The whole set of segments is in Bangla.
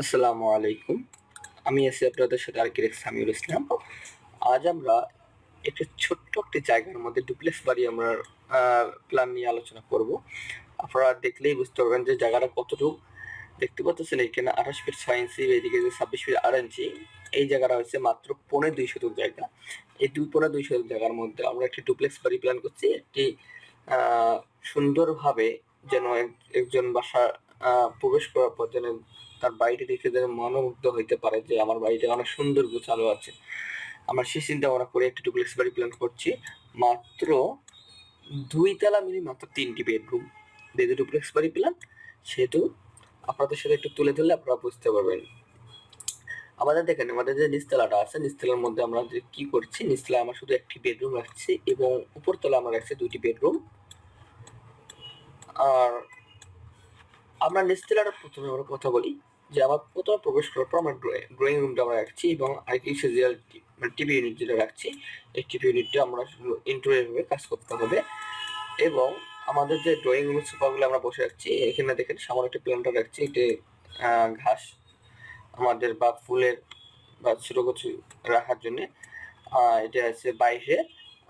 আসসালামু আলাইকুম। আমি আছি আপনাদের সাথে আরেক সামিউল ইসলাম। আজ আমরা একটি ছোট্ট একটি জায়গার মধ্যে ডুপ্লেক্স বাড়ি আমরা প্ল্যান নিয়ে আলোচনা করব। আপনারা দেখলেই বুঝতে পারবেন যে জায়গাটা কতটুকু। দেখতে পাচ্ছেন এখানে 28 ফিট 6 ইঞ্চি, এদিকে 26 ফিট 8 ইঞ্চি। এই জায়গাটা হচ্ছে মাত্র 2.5 শতক জায়গা। এই 2.5 শতক জায়গার মধ্যে আমরা একটি ডুপ্লেক্স বাড়ি প্ল্যান করছি। একটি সুন্দরভাবে যেন একজন বাসা প্রবেশ করার পর যেন তার বাড়িটি দেখে যেন মনোমুগ্ধ হইতে পারে যে আমার বাড়িটা অনেক সুন্দর গোছালো আছে। আমরা সেই চিন্তা ভাবনা করে একটি ডুপ্লেক্স বাড়ি প্ল্যান করছি। মাত্র 2 তলা মিলে মাত্র 3টি বেডরুম যেহেতু ডুপ্লেক্স বাড়ি প্ল্যান, সেহেতু আপনাদের সাথে একটু তুলে ধরলে আপনারা বুঝতে পারবেন। আমাদের দেখেন, আমাদের যে নিচতলাটা আছে, নিচতলার মধ্যে আমরা যে কি করছি, নিচতলায় আমরা শুধু একটি বেডরুম রাখছি এবং উপরতলা আমরা রাখছি 2টি বেডরুম। আর আমরা নিচতলাটা প্রথমে আমরা কথা বলি যে আমার প্রথমে প্রবেশ করার পর আমরা ড্রয়িং রুমটা আমরা রাখছি এবং আরেকটি সিরিয়াল মানে টিভি ইউনিট যেটা রাখছি, এই টিভি ইউনিটটা আমরা ইন্টেরিয়র কাজ করতে হবে। এবং আমাদের যে ড্রয়িং রুমের সোফাগুলো আমরা বসে রাখছি, এখানে দেখেন সামনে একটা প্ল্যান্টার রাখছি, এটি ঘাস আমাদের বা ফুলের বা ছোট কিছু রাখার জন্য। এটা আছে বাইরে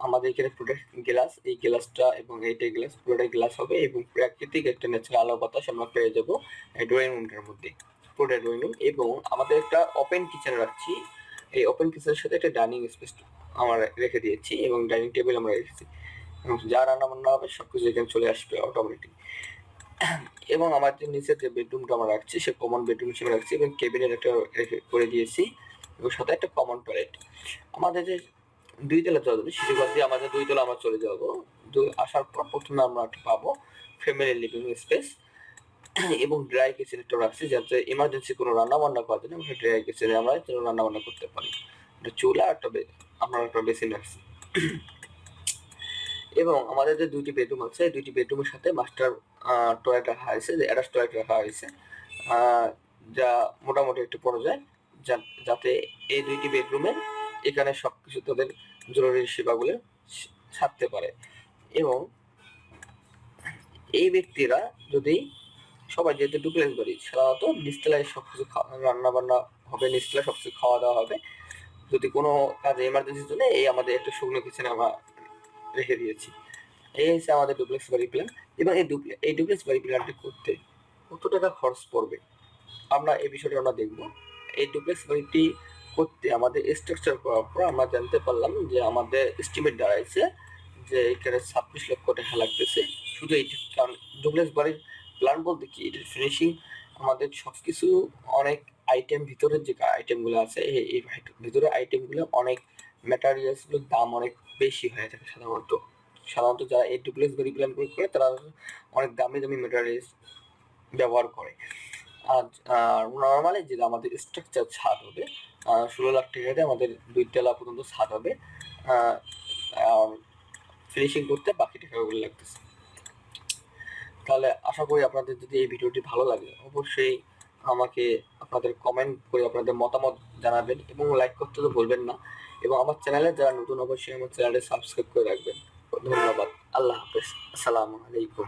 আমাদের এখানে প্রোডাক্ট গ্লাস, এই গ্লাসটা এবং এইটা গ্লাস পুরোটাই গ্লাস হবে এবং প্রাকৃতিক একটা ন্যাচারাল আলো বাতাস আমরা পেয়ে যাবো এই ড্রয়িং রুমটার মধ্যে, পুরোটা ড্রয়িং রুম। এবং আমাদের একটা ওপেন কিচেন রাখছি, এই ওপেন কিচেনের সাথে একটা ডাইনিং স্পেস আমরা রেখে দিয়েছি এবং ডাইনিং টেবিল আমরা রেখেছি এবং যা রান্না বান্না হবে সবকিছু এখানে চলে আসবে অটোমেটিক। এবং আমাদের নিচে যে বেডরুমটা আমরা রাখছি সে কমন বেডরুম হিসেবে রাখছি এবং কেবিনেট একটা করে দিয়েছি এবং সাথে একটা কমন টয়লেট। আমাদের যে 2 তলা চলে সেটি বাদ দিয়ে আমাদের 2 তলা আমরা চলে যাবো। আসার পর প্রথমে আমরা একটা পাবো ফ্যামিলি লিভিং স্পেস এবং ড্রাই কিচেন একটা রাখছি, যাতে ইমার্জেন্সি কোনো রান্না বান্না করার জন্য আমরা ড্রাই কিচেনে আমরা রান্না বান্না করতে পারি। একটা চুলা একটা আমরা একটা বেসিন রাখছি। এবং আমাদের যে 2টি বেডরুম আছে, এই 2টি বেডরুমের সাথে মাস্টার টয়লেট রাখা হয়েছে, অ্যাটাচ টয়লেট রাখা হয়েছে, যা মোটামুটি একটু বড় যায়, যাতে এই 2টি বেডরুমে এখানে সবকিছু তাদের জরুরি সেবাগুলো সারতে পারে। এবং এই ব্যক্তিরা যদি সবাই যেহেতু ডুপ্লেক্স বাড়ি, সাধারণত নিচতলায় সবকিছু রান্না বান্না হবে, নিচতলায় সবকিছু খাওয়া দাওয়া হবে। যদি কোনো কাজে এমার্জেন্সির জন্য এই আমাদের একটা শুকনো কিচেন আমরা রেখে দিয়েছি। এই হচ্ছে আমাদের ডুপ্লেক্স বাড়ি প্ল্যান। এবং এই ডুপ্লেক্স বাড়ি প্ল্যানটি করতে কত টাকা খরচ পড়বে আমরা এই বিষয়টা আমরা দেখবো। এই ডুপ্লেক্স বাড়িটি করতে আমাদের স্ট্রাকচার করার পর আমরা জানতে পারলাম যে আমাদের এস্টিমেট দাঁড়াইছে যে এখানে 26 লক্ষ টাকা লাগতেছে শুধু এইটি। কারণ ডুপ্লেক্স বাড়ির প্ল্যান বলতে কি, এটার ফিনিশিং আমাদের সবকিছু অনেক আইটেম, ভিতরের যে আইটেমগুলো আছে এই ভিতরের আইটেমগুলো অনেক ম্যাটেরিয়ালসগুলোর দাম অনেক বেশি হয়ে থাকে। সাধারণত যারা এই ডুপ্লেক্স বাড়ি প্ল্যান করে তারা অনেক দামি দামি ম্যাটেরিয়ালস ব্যবহার করে। আর নর্মালি যেটা আমাদের স্ট্রাকচার ছাদ হবে 16 লাখ টাকাতে আমাদের 2 তলা পর্যন্ত ছাদ হবে। ফিনিশিং করতে বাকি টাকাগুলো লাগতেছে। তাহলে আশা করি আপনাদের যদি এই ভিডিওটি ভালো লাগে অবশ্যই আমাকে আপনাদের কমেন্ট করে আপনাদের মতামত জানাবেন এবং লাইক করতে তো ভুলবেন না। এবং আমার চ্যানেলে যারা নতুন অবশ্যই আমার চ্যানেলটি সাবস্ক্রাইব করে রাখবেন। ধন্যবাদ। আল্লাহ হাফেজ। আসসালামু আলাইকুম।